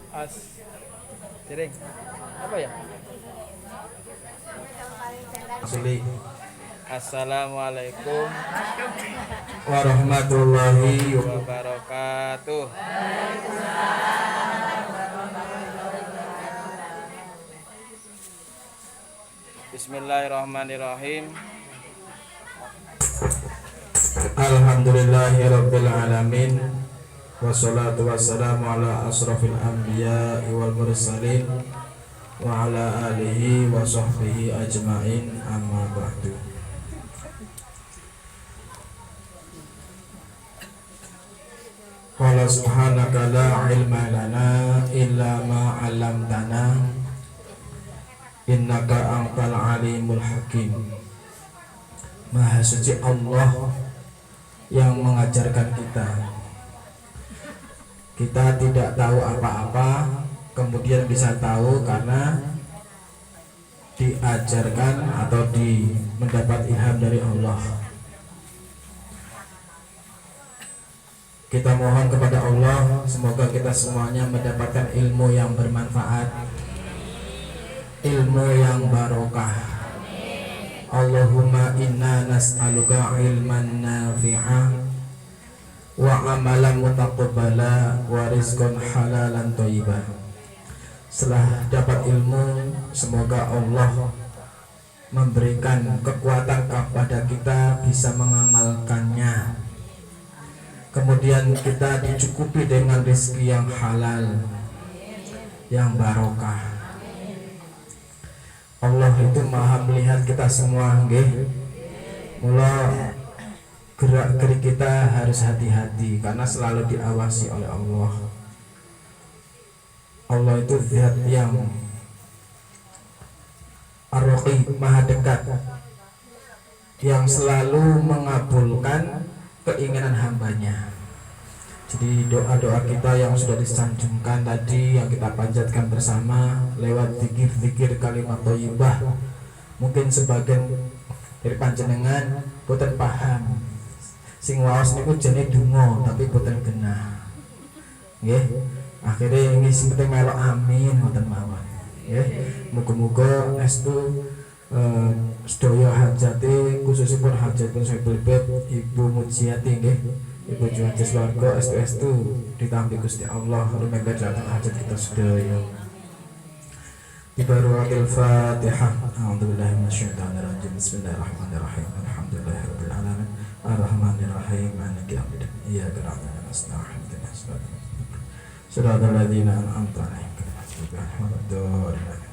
As Jering. Apa ya? Asli. Assalamualaikum Warahmatullahi wabarakatuh. Bismillahirrahmanirrahim. Alhamdulillahi rabbil alamin. Wassalatu wassalamu ala asrafil anbiya wal mursalin wa ala alihi wa sahbihi ajmain, amma ba'du. Qala subhanaka la ilma lana illa ma 'allamtana innaka antal alimul hakim. Maha suci Allah yang mengajarkan kita. Kita tidak tahu apa-apa, kemudian bisa tahu karena diajarkan atau mendapat ilham dari Allah. Kita mohon kepada Allah, semoga kita semuanya mendapatkan ilmu yang bermanfaat, ilmu yang barokah. Allahumma inna nas'aluka ilman nafi'ah wa amalan mutaqabbala wa rizqan halalan thayyibah. Setelah dapat ilmu, semoga Allah memberikan kekuatan kepada kita bisa mengamalkannya. Kemudian kita dicukupi dengan rezeki yang halal, yang barokah. Allah itu maha melihat kita semua, nggih. Mula gerak-gerik kita harus hati-hati karena selalu diawasi oleh Allah. Allah itu zat yang ar-raqib, maha dekat, yang selalu mengabulkan keinginan hambanya. Jadi doa-doa kita yang sudah disanjungkan tadi, yang kita panjatkan bersama lewat zikir-zikir kalimat thayyibah, mungkin sebagian dari panjenengan boten paham. Sing waos niku jenenge donga tapi boten genah. Nggih. Akhire ngisi penting melok amin ngoten mawon. Nggih. Muga-muga estu sedaya hajate, khususipun hajatipun Sayyidul Bait Ibu Mujiati nggih. Ibu Juwati swarga estu ditampi Gusti Allah lumegar dhateng hajat kita sedaya. Ibaruatil Fatihah. A'udzubillahi minasyaitonir rajim. Bismillahirrahmanirrahim. Alhamdulillahirabbil alamin. Ar-Rahmanir-Rahim. Maliki yaumiddin. Iyyaka na'budu wa iyyaka nasta'in. Shiratal ladzina an'amta 'alaihim ghairil maghdubi 'alaihim.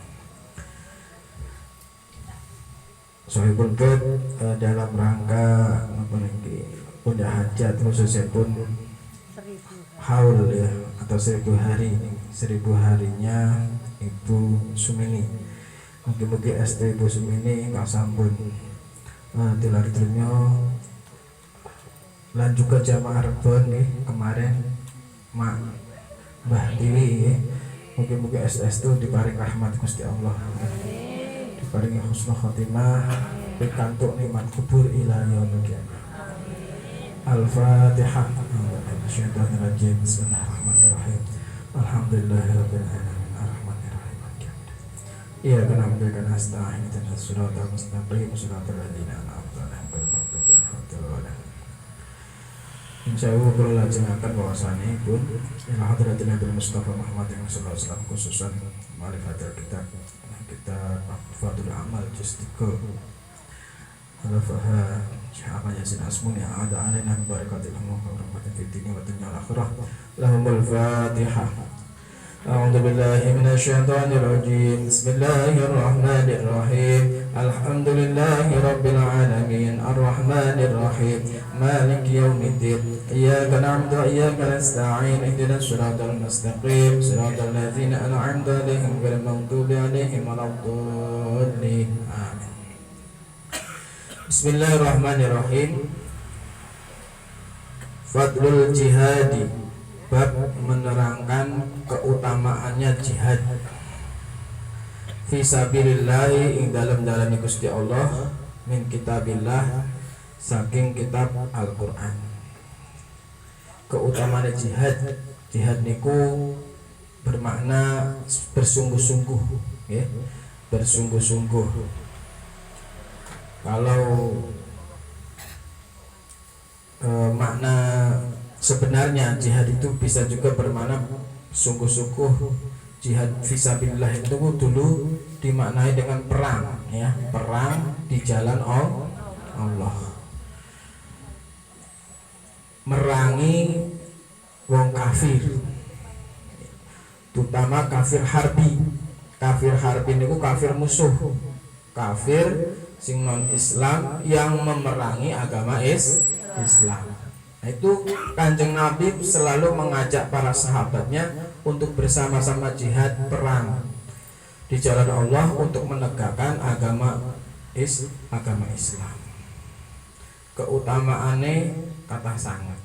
Sohibul Bait dalam rangka punya hajat khususnya pun haul ya, atau 1000 hari, 1000 harinya Ibu Sumini. Mungkin-mungkin ST Ibu Sumini nggak sambun tilar dunia lan juga jamaah Rebon nih kemarin Mak Mbah Tiwi ya. Mungkin-mungkin SS itu diparing rahmat Gusti Allah, diparingi husnul khotimah, pikantuk nikmat kubur ila yaumil qiyamah. Al-Fatihah. Bismillahirrahmanirrahim. Bismillahirrahmanirrahim. Alhamdulillahirabbil alamin. Ar-Rahmanirrahim. Iyyaka na'budu wa iyyaka nasta'in. Ihdinas siratal mustaqim. Siratal ladzina an'amta 'alaihim ghairil maghdubi 'alaihim. Insyaallah kula lajengaken bahwasane pun ila hadratin Nabi Mustafa Muhammad sallallahu alaihi wasallam, khususan ma'rifatul kita Fadul Amal juz 3 Al-Faha Syahaba Yasin Asmuni ada alaina barakatil rahmatin fid dunya wa dunya al-akhirah. Lahumul Fatihah. A'udzu billahi minasyaitonir rajim. Bismillahirrahmanirrahim. Alhamdulillahi rabbil alamin. Ar-Rahmanir Rahim. Maliki yaumiddin. Iyyaka na'budu wa iyyaka nasta'in. Ihdinas siratal mustaqim. Siratal ladzina an'amta 'alaihim ghairil maghdubi 'alaihim waladdallin. Amin. Bismillahirrahmanirrahim. Fadlul jihadi, bab menerangkan keutamaannya jihad fi sabilillah ing dalam Gusti Allah, min kitabillah saking kitab Al-Qur'an. Keutamaan jihad, jihad niku bermakna bersungguh-sungguh, ya, bersungguh-sungguh. Kalau makna sebenarnya jihad itu bisa juga bermakna sungguh-sungguh. Jihad fisabilillah itu dulu dimaknai dengan perang, ya, perang di jalan Allah, merangi wong kafir, terutama kafir harbi. Kafir harbi itu kafir musuh, kafir sing non Islam yang memerangi agama Islam. Nah, itu Kanjeng Nabi selalu mengajak para sahabatnya untuk bersama-sama jihad perang di jalan Allah untuk menegakkan agama Islam. Keutamaannya kata sangat.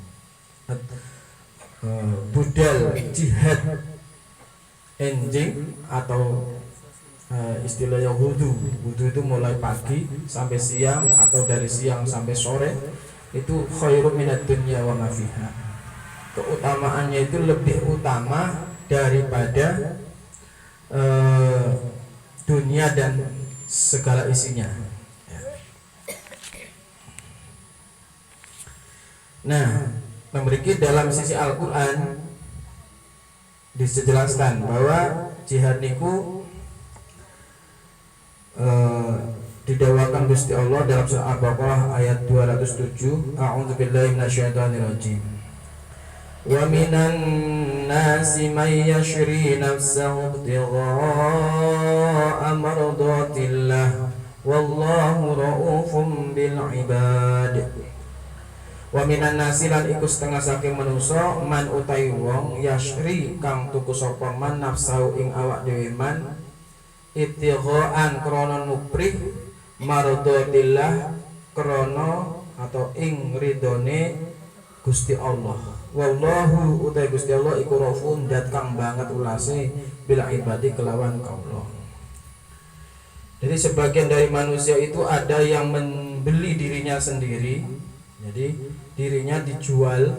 Budal jihad enjing atau istilahnya wudu itu mulai pagi sampai siang atau dari siang sampai sore, itu khairum minad dunya wa ma fiha. Keutamaannya itu lebih utama daripada dunia dan segala isinya. Nah, memiliki dalam sisi Al-Quran dijelaskan bahwa jihad niku didawakan Gusti Allah dalam surah Al-Baqarah ayat 207. A'udzubillahi minasyaitonirrajim. Wa minan nasi may yashri nafsahu ibtigha'a mardatillah wallahu ra'ufum bil ibad. Wa minan nasi lan iku setengah saking manusa man utai wong yashri kang tuku sapa man nafsahu ing awak dhewe man ibtighaan krana nuprih mardatillah krana atau ing ridone Gusti Allah. Wallahu utai Gusti Allah iku rafun dat kang banget ulase bil ibadi kelawan kaula. Jadi sebagian dari manusia itu ada yang membeli dirinya sendiri. Jadi dirinya dijual,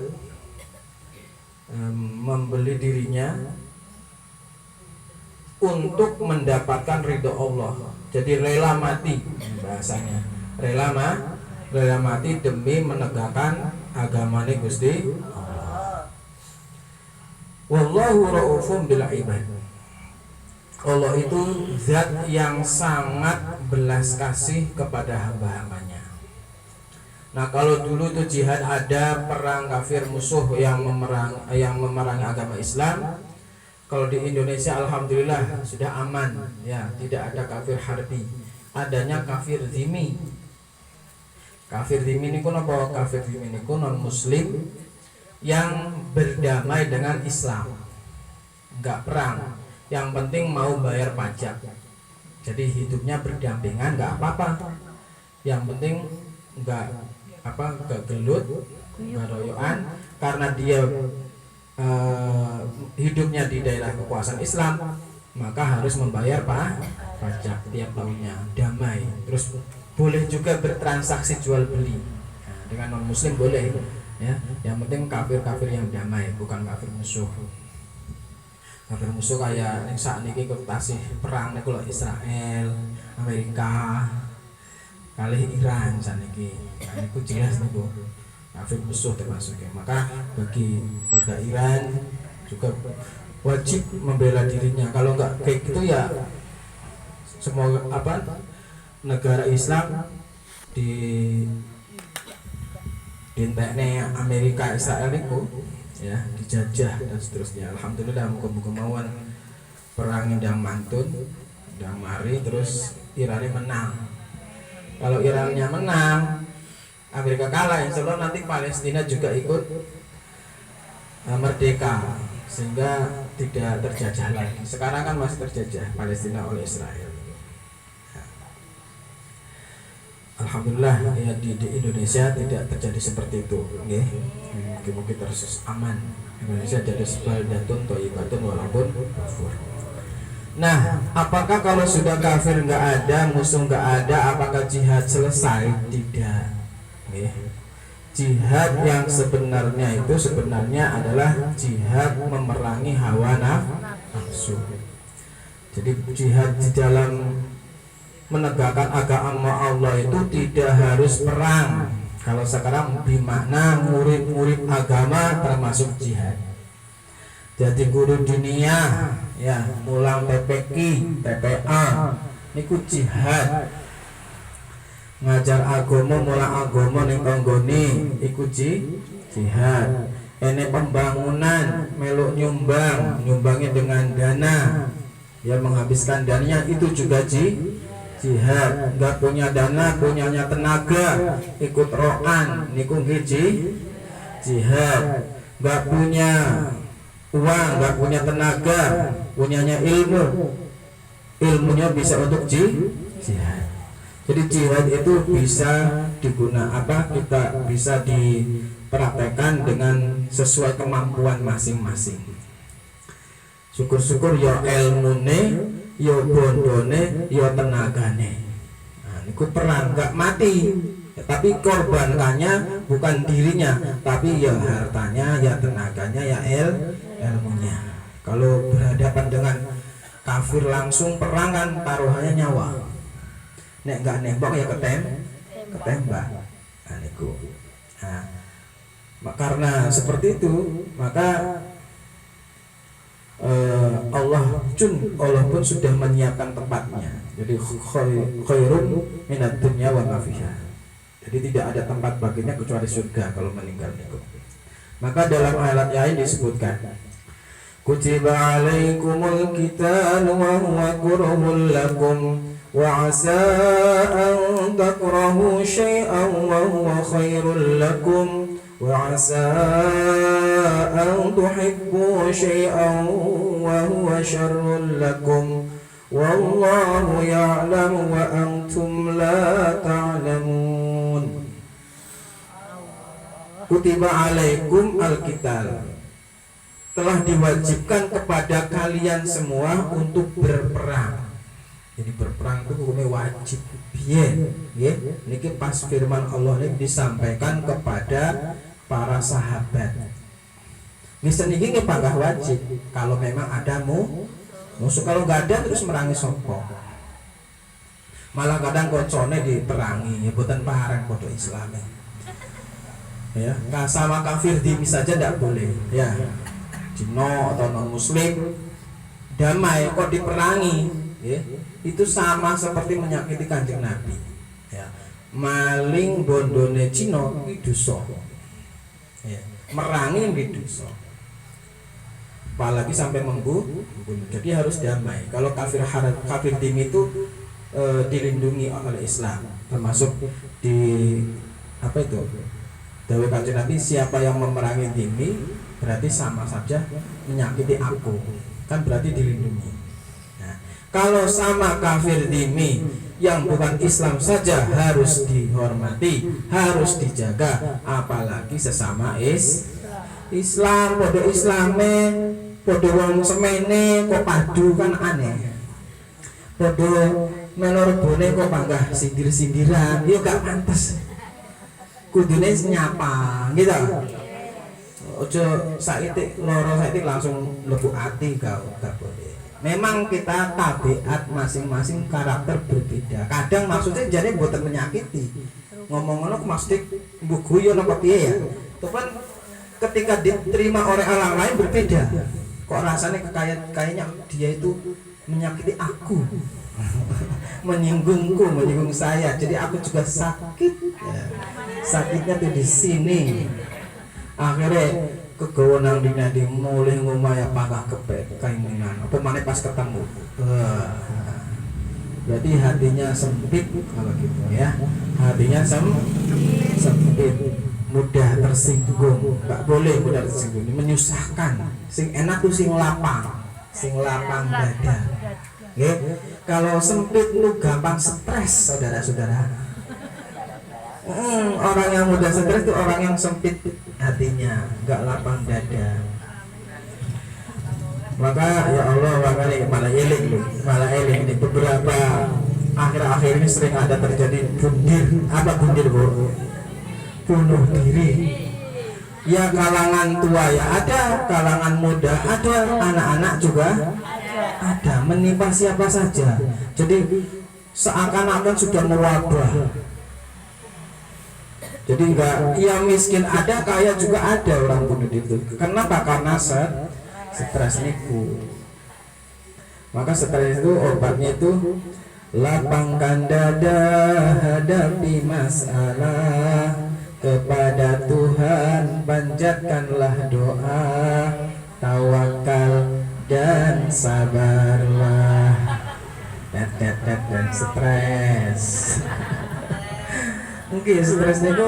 membeli dirinya untuk mendapatkan ridho Allah. Jadi rela mati bahasanya, rela mati demi menegakkan agamane Gusti Allah. Wallahu raufum bil ibad. Allah itu zat yang sangat belas kasih kepada hamba-hambanya. Nah, kalau dulu itu jihad ada perang kafir musuh yang memerangi agama Islam. Kalau di Indonesia alhamdulillah sudah aman, ya, tidak ada kafir harbi. Adanya kafir zimmi. Kafir zimmi niku napa? Kafir zimmi niku non muslim yang berdamai dengan Islam. Enggak perang, yang penting mau bayar pajak. Jadi hidupnya berdampingan, enggak apa-apa. Yang penting enggak gelut, enggak royoan, karena dia hidupnya di daerah kekuasaan Islam, maka harus membayar pajak tiap tahunnya, damai. Terus boleh juga bertransaksi jual beli, nah, dengan non muslim boleh, ya. Yang penting kafir yang damai, bukan kafir musuh. Kafir musuh kayak yang saat ini tasih perang niku lho, Israel, Amerika kali Iran saniki. Nah, itu jelas niku kafir musuh termasuknya. Maka bagi warga Iran juga wajib membela dirinya. Kalau enggak kayak gitu ya semua negara Islam di dintekne Amerika Israel niku, ya, dijajah dan seterusnya. Alhamdulillah muga-muga mawon perang ndang mantun, ndang mari terus Iran menang. Kalau Irannya menang, Amerika kalah, insya Allah nanti Palestina juga ikut merdeka, sehingga tidak terjajah lagi. Sekarang kan masih terjajah Palestina oleh Israel. Alhamdulillah ya, di Indonesia tidak terjadi seperti itu. Mungkin terus aman. Indonesia jadi sebaldatun thayyibatun walaupun kafir. Nah, apakah kalau sudah kafir nggak ada, musuh nggak ada, apakah jihad selesai? Tidak. Jihad yang sebenarnya itu adalah jihad memerangi hawa nafsu. Jadi jihad di dalam menegakkan agama Allah itu tidak harus perang. Kalau sekarang bermakna murid-murid agama termasuk jihad. Jadi guru dunia ya, mulang PPQ, PPA niku jihad. Ngajar agama, mulang agama ning tanggane iku jihad. Ini pembangunan, meluk nyumbangnya dengan dana, ya menghabiskan dananya itu juga jihad. Nggak punya dana, punyanya tenaga, ikut roan, niku jihad. Nggak punya uang, nggak punya tenaga, punyanya ilmunya bisa untuk jihad. Jadi jihad itu bisa kita bisa dipraktekkan dengan sesuai kemampuan masing-masing. Syukur-syukur ya ilmune, ya bondone, ya tenagane. Nah, niku perang nggak mati, tapi korbankannya bukan dirinya, tapi ya hartanya, ya tenaganya, ya ilmunya. Kalau berhadapan dengan kafir langsung perang kan taruhannya nyawa. Nek nggak nembak ya ketembak. Nah, niku. Nah, karena seperti itu maka Allah pun sudah menyiapkan tempatnya. Jadi khairun minad dunya wa ma fiha. Jadi tidak ada tempat baginya kecuali surga kalau meninggal niku. Maka dalam ayat lain disebutkan kutiba alaikumul qital wa huwa kurhul lakum wa asa an takrahu syai'an wa huwa khairul lakum wa asa an tuhibbu syai'an wa huwa syarrul lakum wallahu ya'lamu wa antum la ta'lamun. Kutiba alaikum al-qital, telah diwajibkan kepada kalian semua untuk berperang. Jadi berperang itu hukumnya wajib. Niki pas firman Allah ini disampaikan kepada para sahabat. Misalnya ini panggah wajib. Kalau memang ada musuh, kalau nggak ada terus merangi sopo. Malah kadang kocone diperangi, ya bukan parang bodoh Islam. Ya, nggak sama kafir dimi saja tidak boleh. Ya. Cino atau non muslim damai kok diperangi, ya, itu sama seperti menyakiti kanjeng Nabi, ya. Maling bondone Cino itu dosa, ya. Merangi itu dosa, apalagi sampai membunuh. Jadi harus damai. Kalau kafir dim itu dilindungi oleh Islam, termasuk di apa itu dawuh kanjeng Nabi, siapa yang memerangi dimi berarti sama saja menyakiti aku, kan berarti dilindungi. Nah, kalau sama kafir dimi yang bukan Islam saja harus dihormati, harus dijaga, apalagi sesama Islam, podo Islame, podo wong semene kok padu, kan aneh. Podo melorbone kok panggah sindir-sindiran, ya gak pantas. Kudune nyapa gitu. Ojo saiki loro saiki langsung mlebu ati gak boleh. Memang kita tabiat masing-masing karakter berbeda. Kadang maksudnya jadi mboten menyakiti. Ngomong ngono maksudnya mbok guyon apa piye ya. Tapi ketika diterima oleh orang lain berbeda. Kok rasanya kayaknya dia itu menyakiti aku. Menyinggungku, menyinggung saya. Jadi aku juga sakit. Ya. Sakitnya tuh di sini. Akhirnya kegawa nang dinadi mulai ngomaya pagah kepek keinginan apa mana pas ketemu. Berarti hatinya sempit kalau gitu ya. Hatinya sempit, mudah tersinggung. Enggak boleh mudah tersinggung, menyusahkan. Sing enak tuh sing lapang dada. Nggih. Kalau sempit lu gampang stres, saudara-saudara. Orang yang mudah stres itu orang yang sempit hatinya, nggak lapang dada. Maka ya Allah, makanya malah eling ini beberapa akhir-akhir ini sering ada terjadi bundir. Apa bundir, Bu? Bunuh diri. Ya kalangan tua ya ada, kalangan muda ada, anak-anak juga ada, menimpa siapa saja. Jadi seakan-akan sudah mewabah. Jadi enggak, yang miskin ada, kaya juga ada orang bunuh itu. Kenapa? Karena stres niku. Maka stres itu obatnya itu lapangkan dada, hadapi masalah, kepada Tuhan panjatkanlah doa, tawakal dan sabarlah. Dan stres. Mungkin stres itu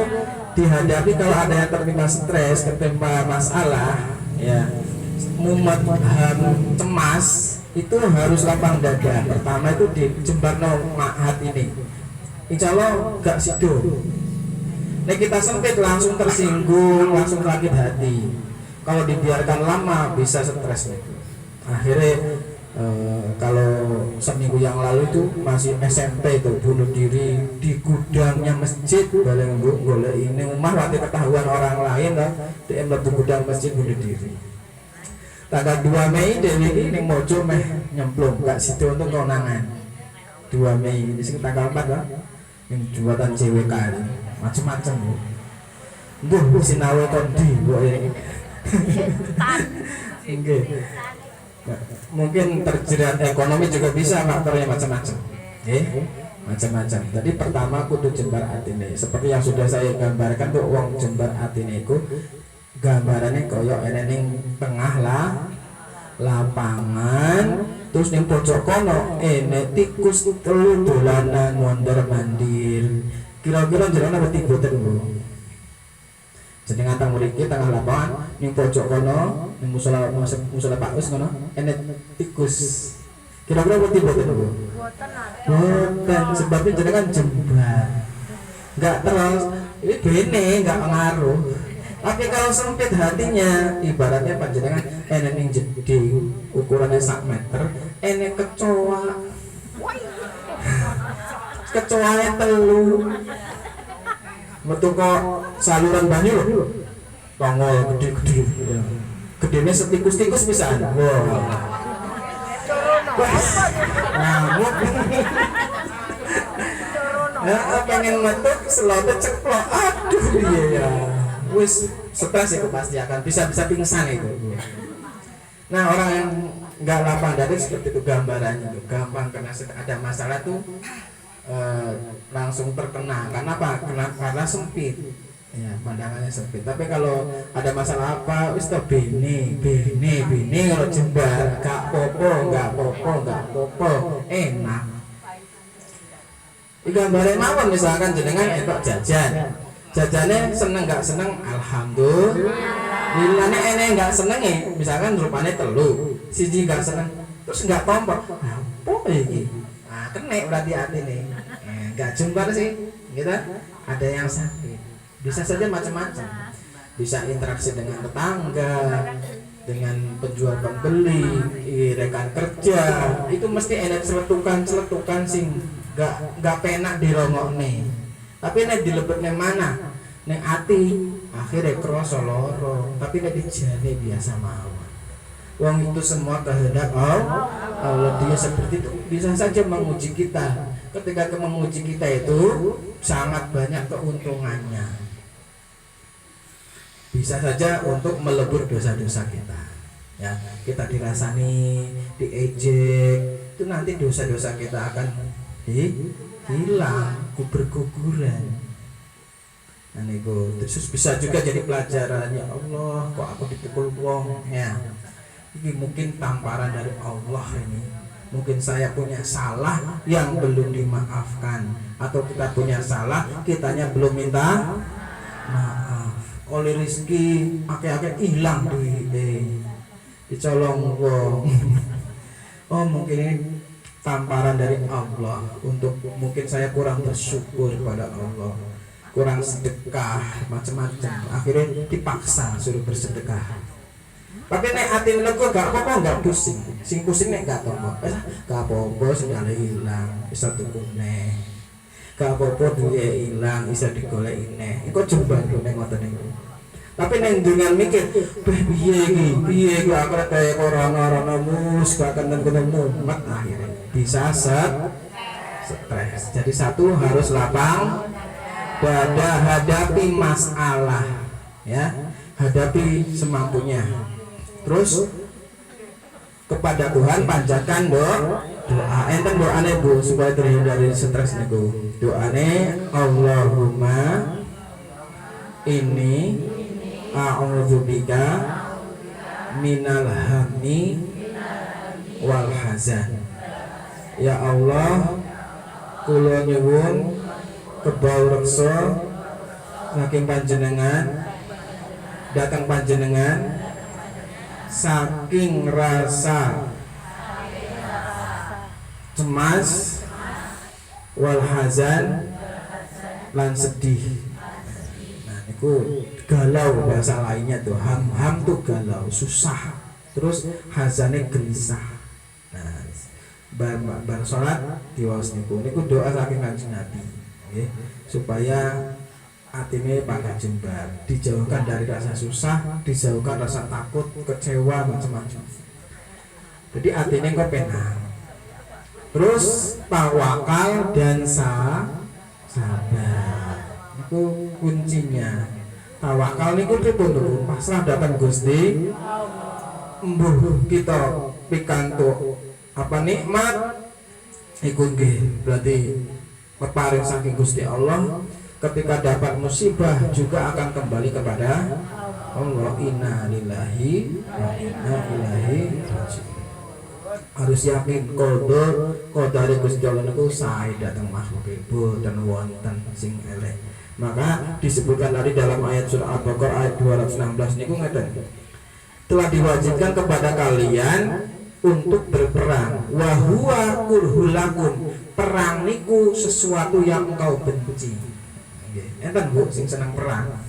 dihadapi kalau ada yang tertimpa stres, tertimpa masalah, ya, mumet, cemas, itu harus lapang dada. Pertama itu di Jembarno Ma'had ini, insya Allah gak sido. Nah kita sempit langsung tersinggung, langsung sakit hati. Kalau dibiarkan lama bisa stres. Akhirnya kalau seminggu yang lalu itu masih SMP itu bunuh diri di gudangnya masjid. Balik golek ini rumah nanti ketahuan orang lain lah, dia mlebu gudang masjid bunuh diri. Tanggal 2 Mei Dewi ini mojo meh nyemplung gak situ untuk konangan. 2 Mei di sini tanggal 4 lah. Yang buatan CWK macam-macam bu. Sinawe kondi bu ini. Nggih. Mungkin terjerat ekonomi juga bisa, faktornya macam-macam. Macam-macam. Tadi pertama kudu jembar atine. Seperti yang sudah saya gambarkan tuh wong jembar atine iku gambarannya koyo eneng tengah lah lapangan, terus ning pojok kono tikus telu dolanan mondar mandir. Kira-kira jenenge apa tiboten Bu? Jeneng tang mriki tengah lapangan ning pojok kono ning musala Pak Us kono tikus. Kira-kira apa tiboten Bu? Boten, sebabnya jenengan jembar. Enggak terus ini bene enggak pengaruh. Tapi kalau sempit hatinya, ibaratnya panjenengan ning jeding ukurannya 1 meter, kecoa. Kecoanya telu. Metu kok saluran banyu lho. Tongol gede-gede. Gedene setikus-tikus pisan. Wah. Ngamuk. Pengen metu selotut ceplok. Aduh iya ya. Wis stres itu pasti akan bisa pingsan itu. Nah orang yang nggak lapang dada seperti itu gambarannya tuh, gampang kena ada masalah tuh langsung terkena. Karena apa? Karena sempit. Ya pandangannya sempit. Tapi kalau ada masalah apa, wis to bene kalau jembar, gak popo, enak. Gambaran mawon misalkan jenengan entuk jajannya seneng gak seneng, alhamdulillah. Ene gak seneng misalkan rupanya telu, siji gak seneng, terus gak tompok, apa iki? Nah kena berarti hati nih, gak jembar sih, gitu. Ada yang sakit, bisa saja macam-macam, bisa interaksi dengan tetangga, dengan penjual pembeli, rekan kerja, itu mesti enak celetukan sing gak penak dirongokne. Tapi nek dilebetne mana? Nek ati akhirnya krasa lara, tapi nek dijane biasa mawon. Wong itu semua kehendak Allah. Dia seperti itu bisa saja menguji kita. Ketika menguji kita itu sangat banyak keuntungannya. Bisa saja untuk melebur dosa-dosa kita. Ya, kita dirasani, diejek, itu nanti dosa-dosa kita akan hilang, guguran. Nah niku terus bisa juga jadi pelajaran, ya Allah kok aku dipukul wong ya. Ini mungkin tamparan dari Allah ini. Mungkin saya punya salah yang belum dimaafkan, atau kita punya salah kitanya belum minta maaf. Oleh rezeki akeh-akeh hilang duit dicolong wong. Oh mungkin ini tamparan dari Allah untuk mungkin saya kurang bersyukur pada Allah, kurang sedekah macam-macam, akhirnya dipaksa suruh bersedekah. Tapi nek ati lega gak apa-apa, gak pusing. Sing pusing nek gak apa-apa, gak apa-apa sendale ilang bisa tuku neh. Gak apa-apa duwe ilang bisa digoleki neh. Iku jembar nek ngoten niku. Tapi neng dengan mikir, piye iki akhirat kaya corona mus gak ketemu mat akhirnya bisa stres. Jadi satu harus lapang dada, hadapi masalah ya, hadapi semampunya. Terus kepada Tuhan panjatkan doa. Enten doane Bu supaya terhindar dari stres niku. Doane Allahumma ini a'udzubika minal hammi wal hazan. Ya Allah, kula nyuwun kebau reksa saking panjenengan, datang panjenengan saking rasa cemas wal hazan lan sedih. Nah niku galau bahasa lainnya tuh, ham tuh galau, susah. Terus hazane gelisah. Nah bar salat diwaos niku doa saking Kanjeng Nabi nggih, supaya atine pangkat jembar, dijauhkan dari rasa susah, dijauhkan rasa takut, kecewa, macam-macam. Jadi atine kok penang. Terus tawakal dan sabar. Itu kuncinya. Tawakal niku pripun? Pasrah datang Gusti. Mbuh kita pikantuk apa nikmat iku nggih berarti peparing saking Gusti Allah. Ketika dapat musibah juga akan kembali kepada Allah. Inna lillahi wa inna ilaihi raji'un. Harus yakin qadare Gusti Allah niku sae dateng makhluk boten wonten sing elek. Maka disebutkan tadi dalam ayat surah Al-Baqarah ayat 216 niku ngeten. Telah diwajibkan kepada kalian untuk berperang. Wa huwa kurhul lakum. Perang niku sesuatu yang engkau benci. Nggih. Enten Bu sing seneng perang.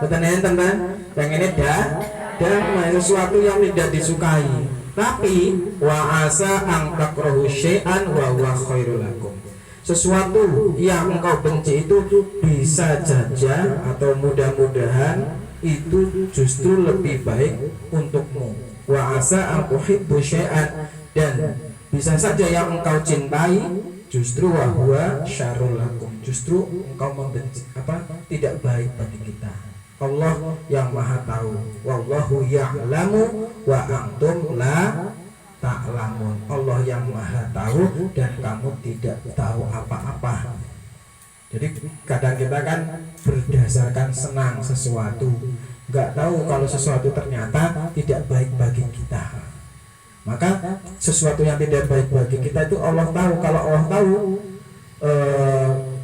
Boten enten kan? Pengene damai, sesuatu yang tidak disukai. Tapi wa asa ang takrahu syai'an wa huwa khairul lakum. Sesuatu yang engkau benci itu bisa saja atau mudah-mudahan itu justru lebih baik untukmu. Wa asa ang tuhibbu syai'an, dan bisa saja yang engkau cintai justru wa huwa syarrul lakum. Justru engkau membenci tidak baik bagi kita. Allah yang maha tahu. Wallahu ya'lamu wa antum la ta'lamun. Allah yang maha tahu dan kamu tidak tahu apa-apa. Jadi kadang kita kan berdasarkan senang sesuatu, nggak tahu kalau sesuatu ternyata tidak baik bagi kita. Maka sesuatu yang tidak baik bagi kita itu Allah tahu. Kalau Allah tahu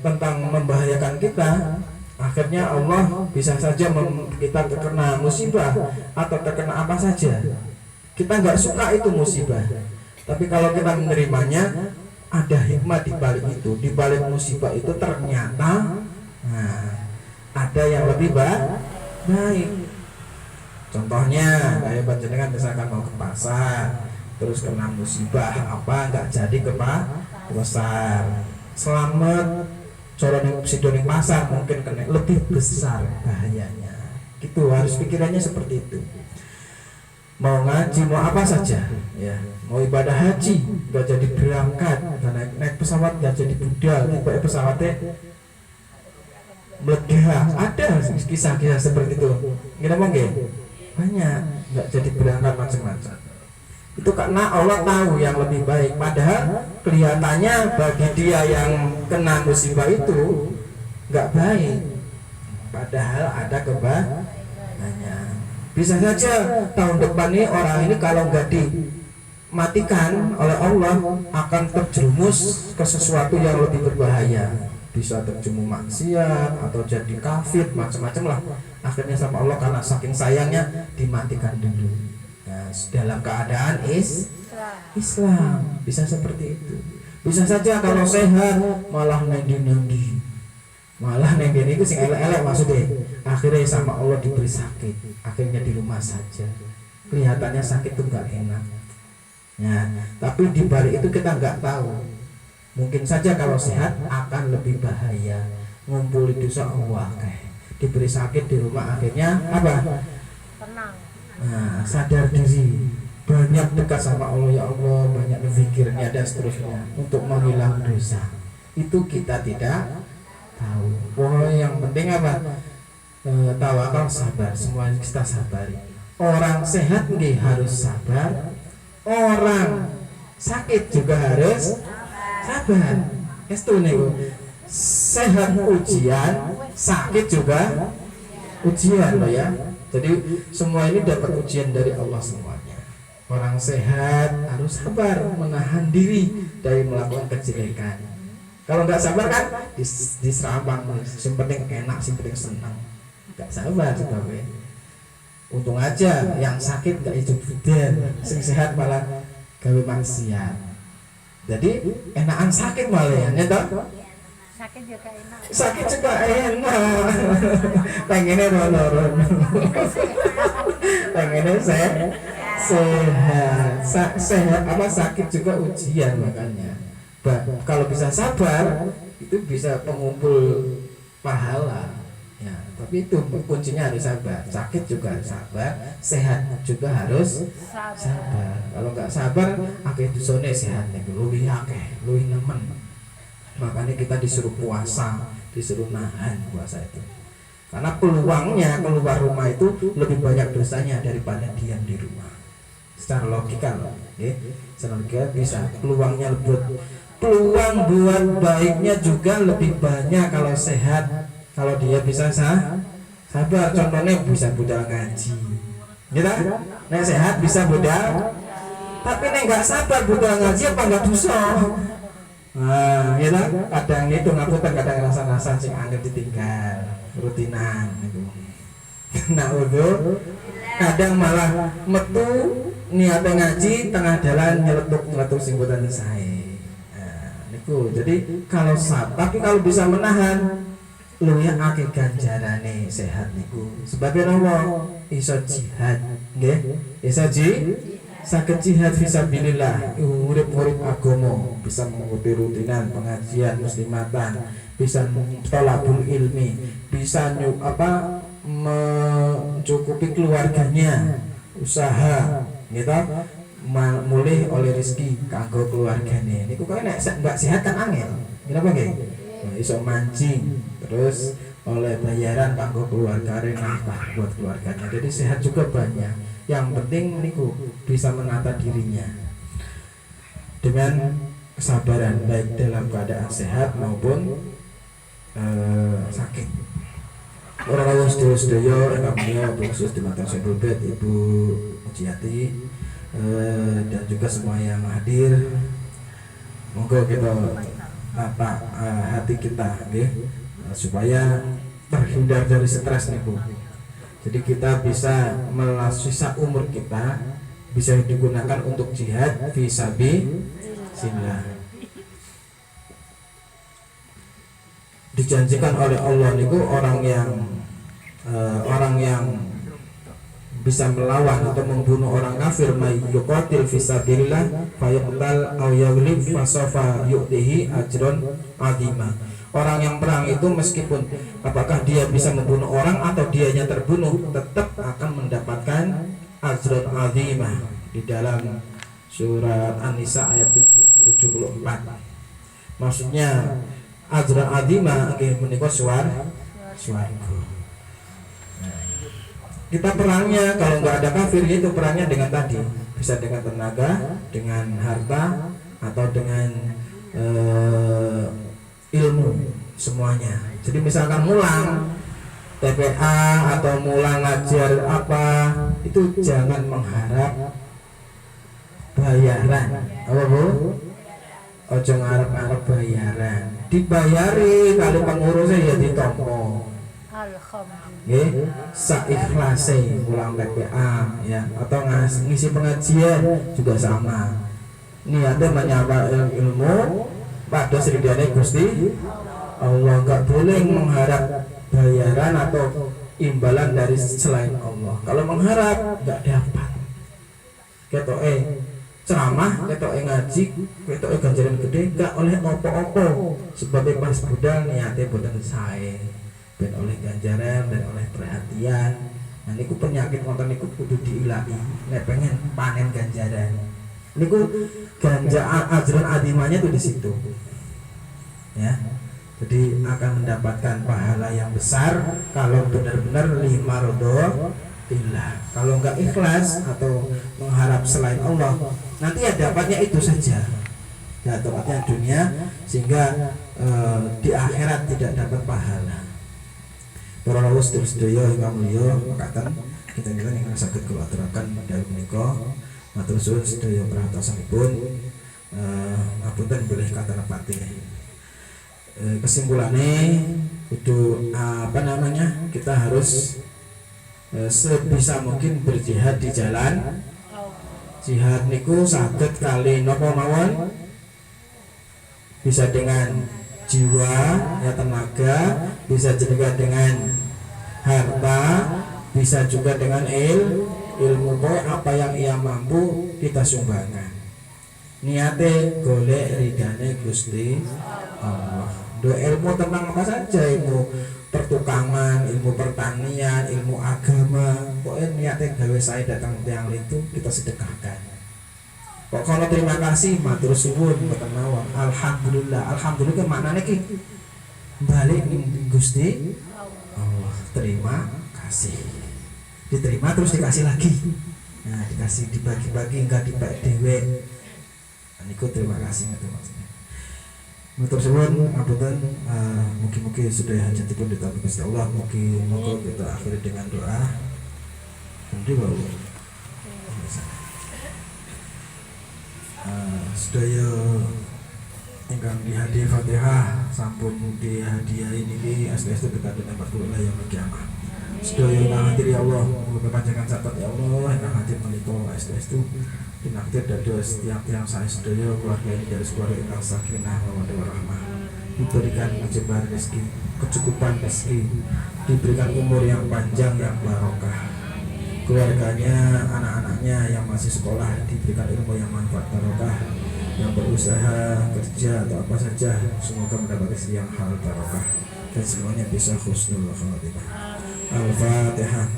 tentang membahayakan kita, akhirnya Allah bisa saja kita terkena musibah atau terkena apa saja. Kita nggak suka itu musibah, tapi kalau kita menerimanya, ada hikmah di balik itu. Di balik musibah itu ternyata ada yang lebih baik. Contohnya kayak panjenengan misalkan mau ke pasar, terus kena musibah nggak jadi ke pasar, selamat corong sidoning pasar mungkin kena lebih besar bahayanya. Gitu, harus pikirannya seperti itu. Mau ngaji, mau apa saja ya, mau ibadah haji nggak jadi berangkat, naik pesawat nggak jadi budal, tiba pesawatnya meledak. Ada kisah-kisah seperti itu, kita mau nggak banyak, nggak jadi berangkat macam-macam. Itu karena Allah tahu yang lebih baik. Padahal kelihatannya bagi dia yang kena musibah itu nggak baik, padahal ada kebahagiaannya. Bisa saja tahun depan nih orang ini kalau nggak dimatikan oleh Allah akan terjerumus ke sesuatu yang lebih berbahaya. Bisa terjerumus maksiat atau jadi kafir, macam-macam lah. Akhirnya sama Allah karena saking sayangnya dimatikan dulu. Nah, dalam keadaan Islam bisa seperti itu. Bisa saja kalau sehat malah nendi, malah nendi itu sing elek-elek maksudnya. Akhirnya sama Allah diberi sakit, akhirnya di rumah saja. Kelihatannya sakit itu nggak enak. Ya, tapi di balik itu kita nggak tahu. Mungkin saja kalau sehat akan lebih bahaya, ngumpuli dosa Allah. diberi sakit di rumah, akhirnya apa? Tenang. Nah, sadar diri, banyak dekat sama Allah, ya Allah, banyak berpikirnya dan seterusnya untuk menghilang dosa. Itu kita tidak tahu. Pokoknya yang penting apa? Tawakal, sabar, semuanya kita sabari. Orang sehat nggih harus sabar, orang sakit juga harus sabar. Itu nih, sehat ujian, sakit juga ujian loh ya. Jadi semua ini dapat ujian dari Allah semuanya. Orang sehat harus sabar menahan diri dari melakukan kejelekan. Kalau nggak sabar kan diserabang, yang penting enak, yang penting senang. Nggak sabar tapi untung aja yang sakit nggak hidup beden, yang sehat malah gawe maksiat. Jadi enakan sakit malah ya toh? Sakit juga enak. Sakit juga enak. Pengennya noloron. Pengennya sehat apa sakit juga ujian makanya. Kalau bisa sabar itu bisa pengumpul pahala. Ya, tapi itu kuncinya harus sabar. Sakit juga harus sabar, sehat juga harus sabar. Kalau nggak sabar, akeh dosane sehat nih, luwih akeh, luwih nemen. Makanya kita disuruh puasa, disuruh nahan puasa itu. Karena peluangnya keluar rumah itu lebih banyak dosanya daripada diam di rumah. Secara logika loh, secara logika bisa peluangnya peluang buat baiknya juga lebih banyak kalau sehat. Kalau dia bisa sabar, contohnya bisa budal ngaji, gitu? Nek sehat bisa budal, tapi nek nggak sabar budal ngaji apa nggak dosa? Nah, gitu? Kadang itu ngapunten, kadang rasa-rasa sing anggap ditinggal, rutinan, gitu. Nah, kadang malah metu niatnya ngaji tengah jalan nyeletuk sing boten sae. Nah, niku. Jadi kalau tapi kalau bisa menahan luwih akeh ganjarane sehat niku. Sebab Allah iso jihad, nggih. Iso saged jihad fisabilillah, urip-urip agama, bisa mengikuti rutinan pengajian muslimatan, bisa thalabul ilmi, bisa mencukupi keluarganya, usaha, gitu. Mulih oleh rezeki kanggo keluargane. Niku kok nek mbak sehat kan angel. Kenapa nggih? Iso mancing, terus oleh bayaran kanggo keluarga, nafkah buat keluarganya. Jadi sehat juga banyak. Yang penting niku bisa menata dirinya dengan kesabaran baik dalam keadaan sehat maupun sakit. Orang-orang sedaya ingkang mulia khusus di mata Syekh Ibu Mujiati dan juga semua yang hadir. Monggo kita tata hati kita, supaya terhindar dari stres nih Bu. Jadi kita bisa sisa umur kita bisa digunakan untuk jihad fisabilillah. Dijanjikan oleh Allah niku orang yang bisa melawan atau membunuh orang kafir, may yuqatil fisabilillah fayaqtal aw yaghlib fasafa yu'tihi ajron azima. Orang yang perang itu meskipun apakah dia bisa membunuh orang atau dianya terbunuh, tetap akan mendapatkan ajron azimah di dalam surat An-Nisa ayat 74. Maksudnya ajron azimah nggih menika swarga. Kita perangnya kalau nggak ada kafir itu perangnya dengan tadi, bisa dengan tenaga, dengan harta, atau dengan ilmu semuanya. Jadi misalkan mulang TPA atau mulang ngajar apa, itu jangan mengharap bayaran. Apa Bu? Ojo ngarep-ngarep bayaran. Dibayari kalau pengurusnya ya ditompo. Nggih, saikhlase mulang TPA ya, atau ngisi pengajian juga sama. Niatnya menyampaikan ilmu pada ridhane Gusti Allah, nggak boleh mengharap bayaran atau imbalan dari selain Allah. Kalau mengharap nggak dapat. Ketoke ceramah, ketoke ngaji, ketoke ganjaran gede, nggak oleh opo-opo. Sebab pas budal niatnya boten sae. dan oleh ganjaran dan oleh perhatian. Nah niku penyakit wonten niku kudu diilangi nek pengen panen ganjaran. Niku ganja ajran adimanya tuh di situ. Ya. Jadi akan mendapatkan pahala yang besar kalau benar-benar lima rodo billah. Kalau enggak ikhlas atau mengharap selain Allah, nanti ya dapatnya itu saja. Ya dapatnya dunia sehingga di akhirat tidak dapat pahala. Para rawuh sedaya ingkang mulya mekaten kita yang saged kula aturaken dawuh menika matur suwun sedaya perhatosanipun ngapunten bilih kata nepati. Kesimpulannya itu kita harus sebisa mungkin berjihad di jalan. Jihad niku saged kali napa mawon, bisa dengan jiwa ya tenaga, bisa juga dengan harta, bisa juga dengan ilmu. Apa yang ia mampu kita sumbangkan. Niate golek ridane Gusti Allah. Do ilmu tentang apa saja, ilmu pertukangan, ilmu pertanian, ilmu agama. Pokoknya niatnya gawe saya datang tiang itu kita sedekahkan. Kok kalau terima kasih matur suwun mboten mawon. Alhamdulillah. Alhamdulillah maknane ki balik ning Gusti Allah. Terima kasih. Diterima terus dikasih lagi. Nah, dikasih dibagi-bagi enggak dibagi dhewe. Niku terima kasih itu maksudnya. Matur suwun ngapunten, mugi-mugi sudah hajatipun ditampi Gusti Allah. Mugi monggo kita akhiri dengan doa. Nanti baru sedaya ingkang dihadiah Fatihah sampun dihadiah ini STS berkadang 40 yang kiamat. Sedaya ingkang hadir ya Allah, mugi panjenengan sabat ya Allah ingkang hadir menika STS itu dinaktir dados tiang-tiang saya sedaya keluarga ini dari keluarga ingkang sakinah mawaddah warahmah, diberikan kecukupan rezeki, diberikan umur yang panjang yang barokah. Keluarganya, anak-anaknya yang masih sekolah diberikan ilmu yang manfaat barokah, yang berusaha kerja atau apa saja semoga mendapat rezeki yang halal barokah dan semuanya bisa husnul khatimah. Al-Fatihah.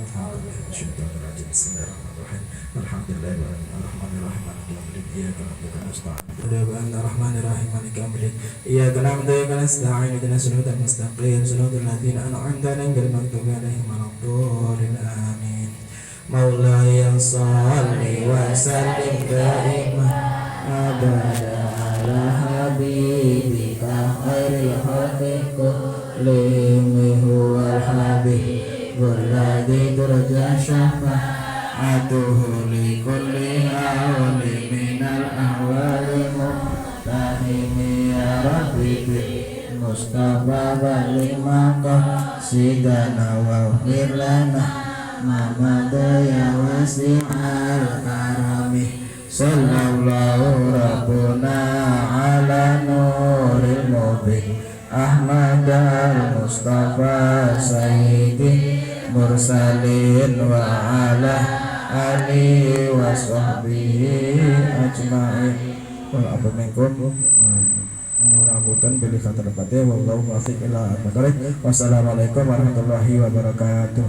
Bismillahirrahmanirrahim. Iyyaka na'budu wa iyyaka nasta'in ihdinas siratal mustaqim siratal ladzina an'amta 'alaihim ghairil maghdubi 'alaihim waladdallin amin. Maulaya shalli wa sallim da'iman abada ala habibika khairil khalqi kullihim huwal habib walladzi turja syafa'atuhu li kulli awli minal ahwali muhtahimi ya rabbi Mustafa balimaka sidana wa firlana Mamadu ya wasi'al karami Sallallahu Rabbuna ala nuril mubin Ahmad al-Mustafa Sayyidi Mursalin wa ala alihi wa sahbihi ajma'in Wa apa minkum Murabutan pilih kata dapatnya Wallahu muwaffiq ila aqwamit thoriq. Wassalamualaikum warahmatullahi wabarakatuh.